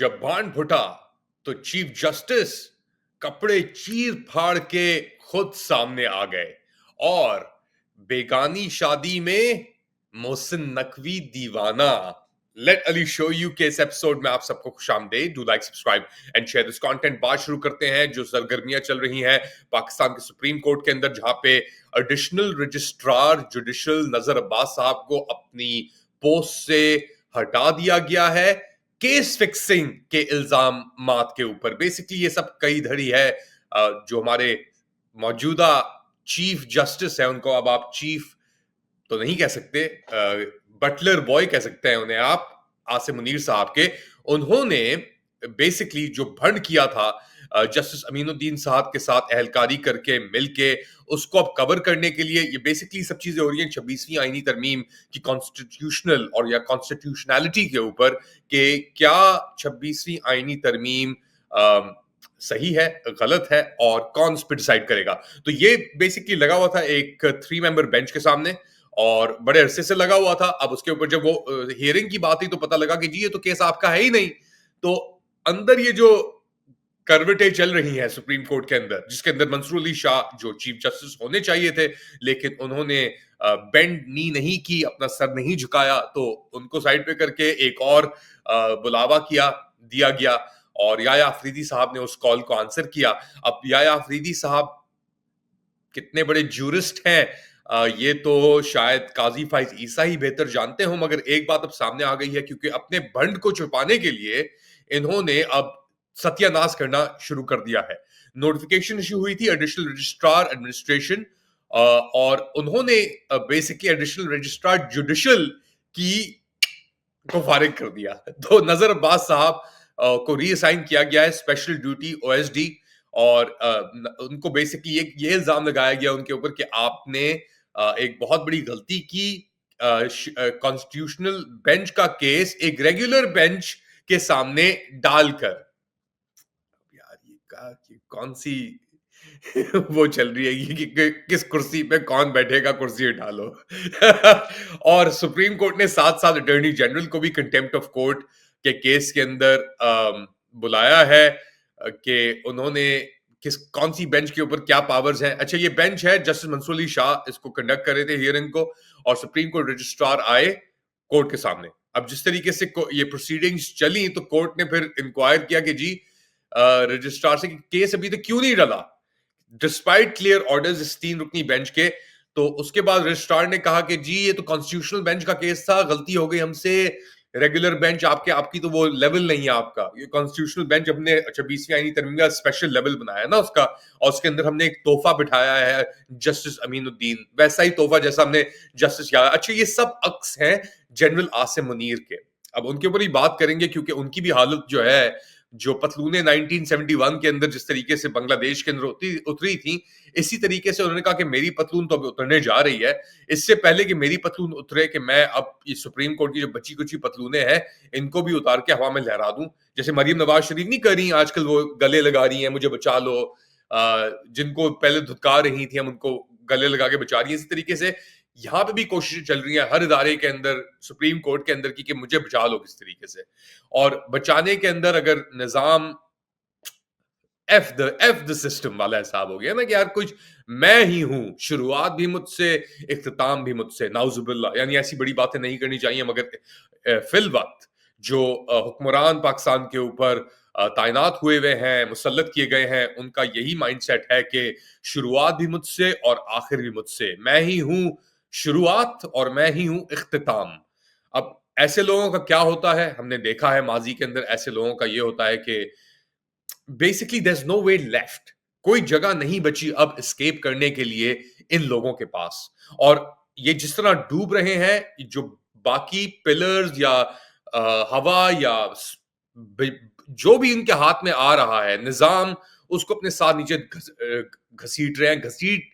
जब बाण फुटा तो चीफ जस्टिस कपड़े चीर फाड़ के खुद सामने आ गए और बेगानी शादी में मोहसिन नकवी दीवाना। लेट अली शो यू के इस एपिसोड में आप सबको खुशामदीद। Do like, subscribe and share this content. बात शुरू करते हैं जो सरगर्मियां चल रही हैं पाकिस्तान के सुप्रीम कोर्ट के अंदर, जहां पे एडिशनल रजिस्ट्रार जुडिशल नजर अब्बास साहब को अपनी पोस्ट से हटा दिया गया है केस फिक्सिंग के इल्जामात के ऊपर। बेसिकली ये सब कई धड़ी है। जो हमारे मौजूदा चीफ जस्टिस है, उनको अब आप चीफ तो नहीं कह सकते, बटलर बॉय कह सकते हैं उन्हें आप, आसिम मुनीर साहब के। उन्होंने बेसिकली जो भंड किया था जस्टिस अमीनुद्दीन साहब के साथ अहलकारी करके मिलके, उसको अब कवर करने के लिए ये बेसिकली सब चीजें हो रही हैं 26वीं आईनी तरमीम की कॉन्स्टिट्यूशनल और या कॉन्स्टिट्यूशनैलिटी के ऊपर कि क्या 26वीं आईनी तरमीम सही है, गलत है, और कौन इस पे डिसाइड करेगा। तो ये बेसिकली लगा हुआ था एक 3 मेंबर बेंच के सामने और बड़े अरसे से लगा हुआ था। अब उसके ऊपर जब वो हियरिंग की बात हुई तो पता लगा कि जी ये तो केस आपका है ही नहीं। तो अंदर ये जो करवटें चल रही हैं सुप्रीम कोर्ट के अंदर, जिसके अंदर मंसूर अली शाह जो चीफ जस्टिस होने चाहिए थे, लेकिन उन्होंने बेंड नी नहीं की, अपना सर नहीं झुकाया, तो उनको साइड पे करके एक और बुलावा दिया गया और याया अफरीदी साहब ने उस कॉल को आंसर किया। अब याया अफरीदी साहब कितने बड़े जूरिस्ट हैं ये तो शायद काजी फाइज ईसा ही बेहतर जानते हो, मगर एक बात अब सामने आ गई है, क्योंकि अपने भंड को छुपाने के लिए इन्होंने अब सत्यानाश करना शुरू कर दिया है। नोटिफिकेशन इशू हुई थी एडिशनल रजिस्ट्रार एडमिनिस्ट्रेशन, और उन्होंने बेसिकली एडिशनल रजिस्ट्रार जुडिशल की को फारिग कर दिया। तो नजर अब्बास साहब को रीअसाइन किया गया है स्पेशल ड्यूटी ओएसडी, और उनको बेसिकली ये इल्जाम लगाया गया उनके ऊपर कि आपने एक बहुत बड़ी गलती की, कॉन्स्टिट्यूशनल बेंच का केस एक रेगुलर बेंच के सामने डालकर। यार ये कौन सी वो चल रही है कि किस कुर्सी पे कौन बैठेगा, कुर्सी उठा लो। और सुप्रीम कोर्ट ने साथ साथ अटॉर्नी जनरल को भी कंटेम्प्ट ऑफ कोर्ट के केस के अंदर बुलाया है कि उन्होंने कौन सी बेंच के ऊपर क्या पावर्स हैं। अच्छा, ये बेंच है जस्टिस मंसूर अली शाह इसको कंडक्ट कर रहे थे हियरिंग को, और सुप्रीम कोर्ट रजिस्ट्रार आए कोर्ट के सामने। अब जिस तरीके से ये प्रोसीडिंग्स चली तो कोर्ट ने फिर इंक्वायर किया कि जी रजिस्ट्रार से केस अभी तक क्यों नहीं डला डिस्पाइट क्लियर ऑर्डर्स इस 3 रुकनी बेंच के। तो उसके बाद रजिस्ट्रार ने कहा कि जी ये तो कॉन्स्टिट्यूशनल बेंच का केस था, गलती हो गई हमसे, रेगुलर बेंच आपकी तो वो लेवल नहीं है आपका, ये कॉन्स्टिट्यूशनल बेंच हमने 26वीं आईनी तरमीम का स्पेशल लेवल बनाया ना उसका, और उसके अंदर हमने एक तोहफा बिठाया है जस्टिस अमीनुद्दीन, वैसा ही तोहफा जैसा हमने जस्टिस किया। अच्छा, ये सब अक्स हैं जनरल आसिम मुनीर के। अब उनके ऊपर ही बात करेंगे क्योंकि उनकी भी हालत जो है, जो पतलूने 1971 के अंदर जिस तरीके से बांग्लादेश के अंदर उतरी थी, इसी तरीके से उन्होंने कहा कि मेरी पतलून तो अब उतरने जा रही है। इससे पहले कि मेरी पतलून उतरे कि मैं अब ये सुप्रीम कोर्ट की जो बची कुची पतलूने हैं इनको भी उतार के हवा में लहरा दूं, जैसे मरियम नवाज शरीफ नहीं कर रही आजकल, वो गले लगा रही हैं मुझे बचा लो, जिनको पहले धुतकार रही थी हम उनको गले लगा के बचा रही है। इसी तरीके से यहां पे भी कोशिशें चल रही हैं हर इदारे के अंदर, सुप्रीम कोर्ट के अंदर की, कि मुझे बचा लो किस तरीके से। और बचाने के अंदर अगर निजाम एफ द सिस्टम वाला हिसाब हो गया ना कि यार कुछ मैं ही हूं, शुरुआत भी मुझसे, इख्तिताम भी मुझसे, नाउजुबिल्ला, यानी ऐसी बड़ी बातें नहीं करनी चाहिए, मगर फिल वक्त जो हुक्मरान पाकिस्तान के ऊपर तैनात हुए हुए हैं, मुसल्लत किए गए हैं, उनका यही माइंडसेट है कि शुरुआत भी मुझसे और आखिर भी मुझसे, मैं ही हूं शुरुआत और मैं ही हूं इख्तिताम। अब ऐसे लोगों का क्या होता है, हमने देखा है माजी के अंदर, ऐसे लोगों का ये होता है कि basically there is no way left, कोई जगह नहीं बची अब एस्केप करने के लिए इन लोगों के पास। और ये जिस तरह डूब रहे हैं, जो बाकी पिलर्स या हवा या जो भी इनके हाथ में आ रहा है निजाम, उसको अपने साथ नीचे घसीट रहे हैं। घसीट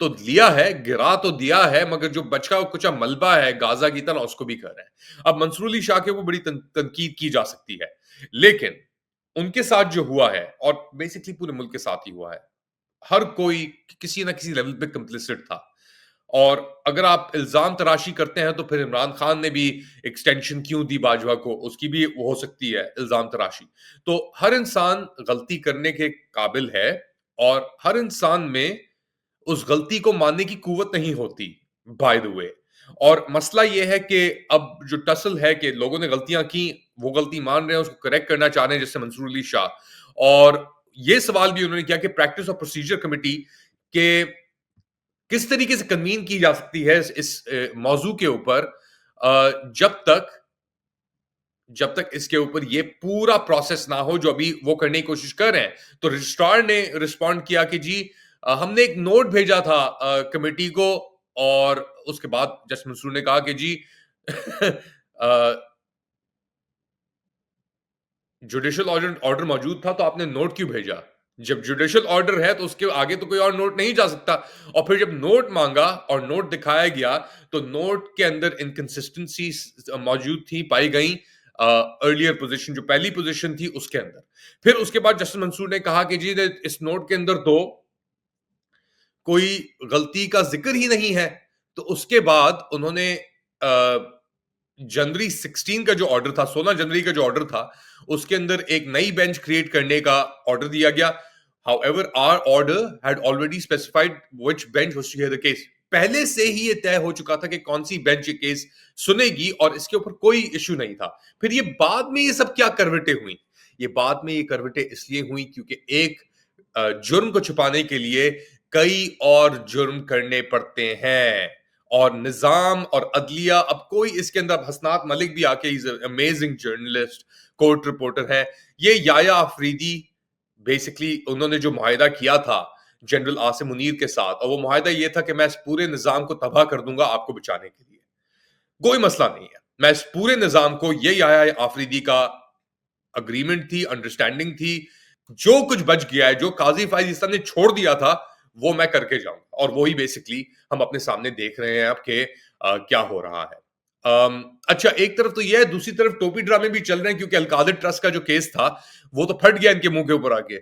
तो लिया है, गिरा तो दिया है, मगर जो बचा कुचा मलबा है गाजा की तरह उसको भी कर रहे हैं। अब मंसूर अली शाह के ऊपर बड़ी तनकीद की जा सकती है, लेकिन उनके साथ जो हुआ है, और बेसिकली पूरे मुल्क के साथ ही हुआ है, हर कोई किसी ना किसी लेवल पे कंप्लिसिट था। और अगर आप इल्जाम तराशी करते हैं तो फिर इमरान खान ने भी एक्सटेंशन क्यों दी बाजवा को, उसकी भी वो हो सकती है इल्जाम तराशी। तो हर इंसान गलती करने के काबिल है और हर इंसान में उस गलती को मानने की कुवत नहीं होती, बाय द वे। और मसला ये है कि अब जो टसल है कि लोगों ने गलतियां की, वो गलती मान रहे हैं, उसको करेक्ट करना चाह रहे हैं, जैसे मंसूर अली शाह। और ये सवाल भी उन्होंने किया कि प्रैक्टिस और प्रोसीजर कमेटी के किस तरीके से कन्वीन की जा सकती है इस मौजू के ऊपर, जब तक इसके ऊपर ये पूरा प्रोसेस ना हो जो अभी वो करने की कोशिश कर रहे हैं। तो रजिस्ट्रार ने रिस्पॉन्ड किया कि जी हमने एक नोट भेजा था कमेटी को, और उसके बाद जस्टिस मंसूर ने कहा कि जी जुडिशियल ऑर्डर ऑर्डर मौजूद था तो आपने नोट क्यों भेजा? जब जुडिशियल ऑर्डर है तो उसके आगे तो कोई और नोट नहीं जा सकता। और फिर जब नोट मांगा और नोट दिखाया गया तो नोट के अंदर इनकंसिस्टेंसी मौजूद थी, पाई गई अर्लियर पोजीशन, जो पहली पोजीशन थी उसके अंदर। फिर उसके बाद जस्टिस मंसूर ने कहा कि जी इस नोट के अंदर तो कोई गलती का जिक्र ही नहीं है। तो उसके बाद उन्होंने जनवरी 16 का जो ऑर्डर था, 16 जनवरी का जो ऑर्डर था, उसके अंदर एक नई बेंच क्रिएट करने का ऑर्डर दिया गया। However our order had already specified which bench was to hear the case. पहले से ही ये तय हो चुका था कि कौन सी बेंच ये केस सुनेगी और इसके ऊपर कोई इश्यू नहीं था। फिर ये बाद में ये सब क्या करवटें हुई? ये बाद में ये करवटें इसलिए हुई क्योंकि एक जुर्म को छुपाने के लिए कई और जुर्म करने पड़ते हैं। और निजाम और अदलिया, अब कोई इसके अंदर, हसनात मलिक भी आके is amazing journalist, court reporter है। ये याया अफरीदी, बेसिकली उन्होंने जो मुआहिदा किया था जनरल आसिम मुनीर के साथ, और वो मुआहिदा ये था कि मैं इस पूरे निजाम को तबाह कर दूंगा आपको बचाने के लिए। कोई मसला नहीं है, मैं इस पूरे निजाम को, ये याया अफरीदी का अग्रीमेंट थी, अंडरस्टैंडिंग थी। जो कुछ बच गया है, जो काजी फाइज इस्लाम ने छोड़ दिया था, वो मैं करके जाऊंगा। और वही बेसिकली हम अपने सामने देख रहे हैं अब कि क्या हो रहा है। अच्छा, एक तरफ तो यह है, दूसरी तरफ टोपी ड्रामे भी चल रहे हैं क्योंकि अलकादिर ट्रस्ट का जो केस था वो तो फट गया इनके मुंह के ऊपर आके।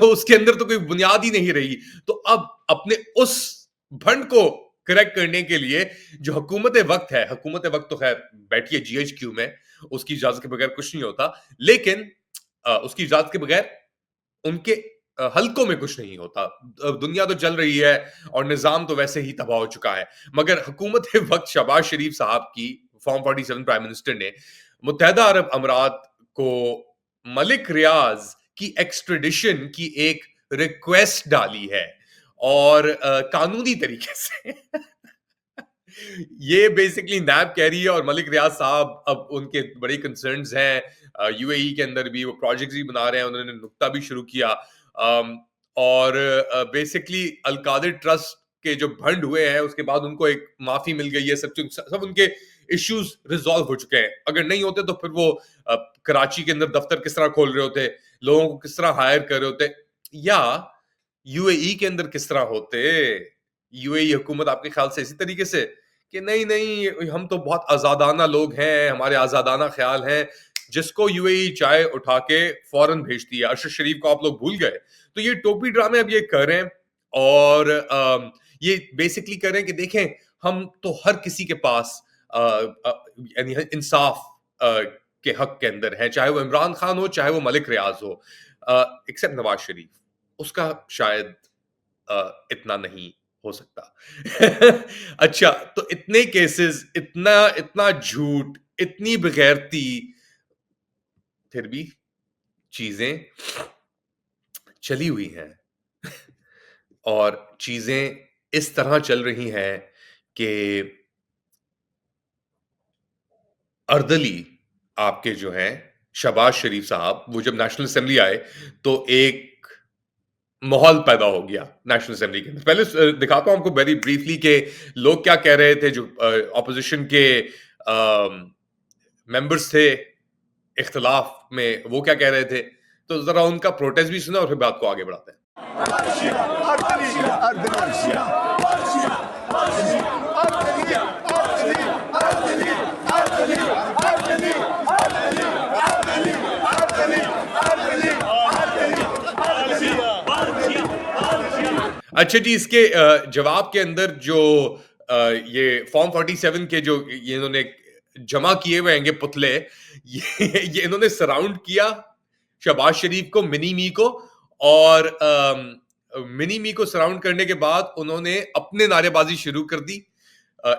उसके अंदर तो कोई बुनियाद ही नहीं रही। तो अब अपने उस भंड को करेक्ट करने के लिए जो हुकूमत वक्त है, हुकूमत वक्त तो खैर बैठी है जीएचक्यू में, उसकी इजाजत के बगैर कुछ नहीं होता, लेकिन उसकी इजाजत के बगैर उनके हलकों में कुछ नहीं होता। दुनिया तो चल रही है और निजाम तो वैसे ही तबाह हो चुका है। मगर हुकूमत वक्त शहबाज शरीफ साहब की, फॉर्म 47 प्राइम मिनिस्टर ने मुत्तहदा अरब अमीरात को मलिक रियाज की एक्सट्रेडिशन की एक रिक्वेस्ट डाली है, और कानूनी तरीके से। ये बेसिकली नैब कह रही है, और मलिक रियाज साहब अब उनके बड़े कंसर्न्स हैं। यूएई के अंदर भी वो प्रोजेक्ट्स भी बना रहे हैं, उन्होंने नुक्ता भी शुरू किया। और बेसिकली अलकादिर ट्रस्ट के जो भंड हुए हैं उसके बाद उनको एक माफी मिल गई है, सब उनके इश्यूज रिजॉल्व हो चुके हैं। अगर नहीं होते तो फिर वो कराची के अंदर दफ्तर किस तरह खोल रहे होते, लोगों को किस तरह हायर कर रहे होते, या यूएई के अंदर किस तरह होते। यूएई हुकूमत आपके ख्याल से इसी तरीके से कि नहीं नहीं हम तो बहुत आजादाना लोग हैं, हमारे आजादाना ख्याल हैं, जिसको यूएई चाय उठा के फौरन भेजती है। अरशद शरीफ को आप लोग भूल गए। तो ये टोपी ड्रामे अब ये कर रहे हैं, और ये बेसिकली कर रहे हैं कि देखें हम तो हर किसी के पास यानी इंसाफ के हक के अंदर है, चाहे वो इमरान खान हो चाहे वो मलिक रियाज हो, एक्सेप्ट नवाज शरीफ, उसका शायद इतना नहीं हो सकता। अच्छा, तो इतने केसेस, इतना इतना झूठ, इतनी बेगैरती, फिर भी चीजें चली हुई हैं। और चीजें इस तरह चल रही हैं कि अर्दली आपके जो हैं शहबाज शरीफ साहब, वो जब नेशनल असेंबली आए तो एक माहौल पैदा हो गया नेशनल असेंबली के अंदर। पहले दिखाता हूं आपको वेरी ब्रीफली कि लोग क्या कह रहे थे, जो ऑपोजिशन के मेंबर्स थे इख्तिलाफ में, वो क्या कह रहे थे। तो जरा उनका प्रोटेस्ट भी सुना और फिर बात को आगे बढ़ाते हैं। अच्छा जी, इसके जवाब के अंदर जो ये फॉर्म 47 के जो ये इन्होंने जमा किए हुए हैंगे पुतले, ये इन्होंने सराउंड किया शहबाज शरीफ को, मिनी मी को, और मिनी मी को सराउंड करने के बाद उन्होंने अपने नारेबाजी शुरू कर दी।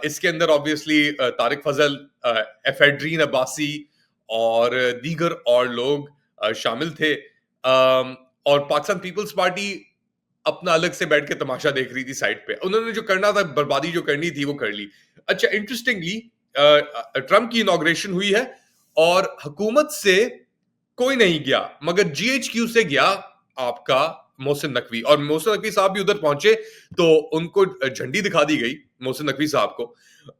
इसके अंदर ऑब्वियसली तारिक फजल, एफेड्रीन अब्बासी और दीगर और लोग शामिल थे। और पाकिस्तान पीपल्स पार्टी अपना अलग से बैठ के तमाशा देख रही थी साइड पे। उन्होंने जो करना था, बर्बादी जो करनी थी वो कर ली। अच्छा, इंटरेस्टिंगली ट्रंप की इनॉग्रेशन हुई है और हुकूमत से कोई नहीं गया, मगर जीएचक्यू से गया आपका मोहसिन नकवी। और मोहसिन नकवी साहब भी उधर पहुंचे तो उनको झंडी दिखा दी गई मोहसिन नकवी साहब को,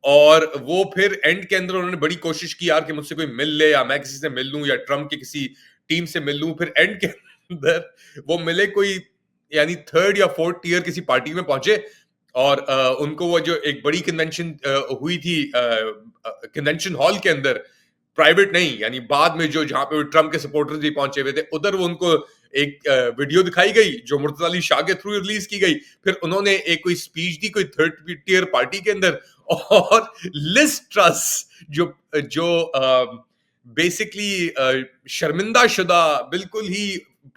और वो फिर एंड के अंदर उन्होंने बड़ी कोशिश की यार कि मुझसे कोई मिल ले या मैं किसी से मिल लूं या ट्रंप की किसी टीम से मिल लूं। फिर एंड के अंदर वो मिले कोई, यानी थर्ड या फोर्थ ईयर किसी पार्टी में पहुंचे, और उनको वो जो एक बड़ी कन्वेंशन हुई थी कन्वेंशन हॉल के अंदर, प्राइवेट नहीं, यानी बाद में जो जहां पे ट्रम्प के सपोर्टर्स भी पहुंचे हुए थे, उधर वो उनको एक वीडियो दिखाई गई जो मुर्तजा अली शाह के थ्रू रिलीज की गई। फिर उन्होंने एक कोई स्पीच दी कोई थर्ड टियर पार्टी के अंदर, और लिज ट्रस जो जो बेसिकली शर्मिंदा शुदा, बिल्कुल ही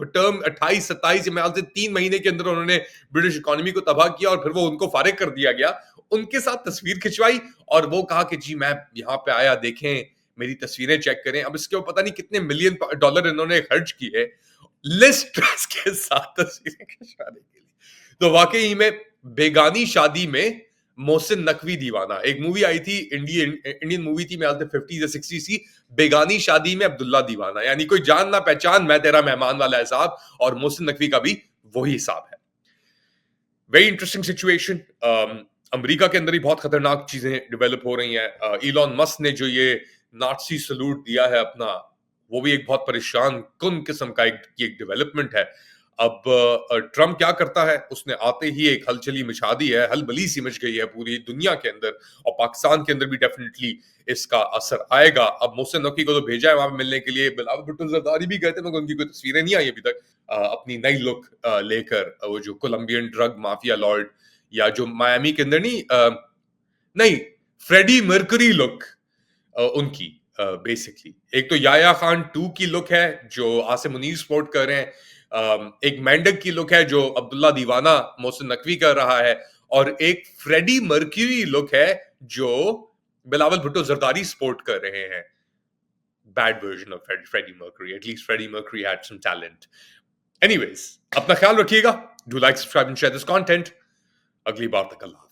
टर्म 28-27 में से 3 महीने के अंदर उन्होंने ब्रिटिश इकोनॉमी को तबाह किया, और फिर वो उनको फारिग कर दिया गया। उनके साथ तस्वीर खिंचवाई और वो कहा कि जी मैं यहाँ पे आया, देखें मेरी तस्वीरें चेक करें। अब इसके ऊपर पता नहीं कितने मिलियन डॉलर इन्होंने खर्च किए लिज ट्रस के साथ तस्वीरें खिंचवाने के लिए। तो वाकई में बेगानी शादी में मोहसिन नकवी दीवाना, एक मूवी आई थी, इंडियन मूवी थी, मैं 50 या 60 की, बेगानी शादी में अब्दुल्ला दीवाना, यानी कोई जान ना पहचान, मैं तेरा मेहमान वाला हिसाब, और मोहसिन नकवी का भी वही हिसाब है। Very interesting situation. अमेरिका के अंदर ही बहुत खतरनाक चीजें डेवलप हो रही हैं। इलॉन मस्क ने जो ये नाटसी सलूट दिया है अपना, वो भी एक बहुत परेशान कुन किस्म का एक डेवलपमेंट है। अब ट्रम्प क्या करता है, उसने आते ही एक हलचली मचा दी है, हलबली सी मच गई है पूरी दुनिया के अंदर, और पाकिस्तान के अंदर भी डेफिनेटली इसका असर आएगा। अब मोहसिन नकवी को तो भेजा है वहां पे मिलने के लिए, बिलावल भुट्टो जरदारी भी गए थे, मगर उनकी कोई तस्वीरें नहीं आई अभी तक अपनी नई लुक लेकर। वो जो कोलंबियन ड्रग माफिया लॉर्ड, या जो मायामी के अंदर नहीं, फ्रेडी मर्करी लुक उनकी बेसिकली। एक तो याया खान 2 की लुक है जो आसिम मुनीर स्पोर्ट कर रहे हैं, एक मेंढक की लुक है जो अब्दुल्ला दीवाना मोहसिन नकवी कर रहा है, और एक फ्रेडी मर्क्यूरी लुक है जो बिलावल भुट्टो जरदारी स्पोर्ट कर रहे हैं। Bad version of Freddie Mercury, at least Freddie Mercury had some talent. Anyways, अपना ख्याल रखिएगा, do like, subscribe and share this content. अगली बार तक अल्लाह।